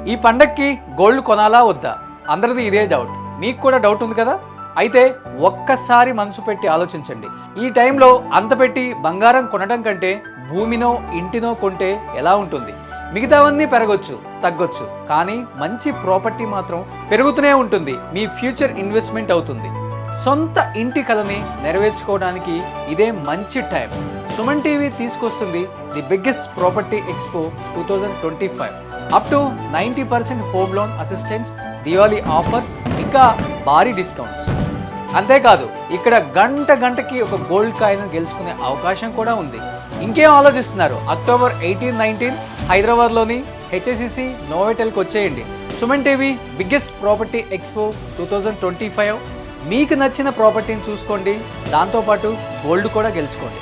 ఈ పండక్కి గోల్డ్ కొనాలా వద్దా? అందరిది ఇదే డౌట్. మీకు కూడా డౌట్ ఉంది కదా? అయితే ఒక్కసారి మనసు పెట్టి ఆలోచించండి. ఈ టైంలో అంత పెట్టి బంగారం కొనడం కంటే భూమినో ఇంటినో కొంటే ఎలా ఉంటుంది? మిగతావన్నీ పెరగొచ్చు, తగ్గొచ్చు, కానీ మంచి ప్రాపర్టీ మాత్రం పెరుగుతూనే ఉంటుంది. మీ ఫ్యూచర్ ఇన్వెస్ట్మెంట్ అవుతుంది. సొంత ఇంటి కలని నెరవేర్చుకోవడానికి ఇదే మంచి టైం. సుమన్ టీవీ తీసుకొస్తుంది the biggest property expo 2025. Up to 90% home loan assistance, Diwali offers, ఇంకా భారీ డిస్కౌంట్స్. అంతేకాదు ఇక్కడ గంటకి ఒక గోల్డ్ కాయిన్ గెలుచుకునే అవకాశం కూడా ఉంది. ఇంకేం ఆలోచిస్తున్నారు? అక్టోబర్ 18-19 హైదరాబాద్లోని హెచ్ఎస్సిసి నోవెటెల్కి వచ్చేయండి. Suman TV biggest property expo 2025. మీకు నచ్చిన ప్రాపర్టీని చూసుకోండి, దాంతోపాటు గోల్డ్ కూడా గెలుచుకోండి.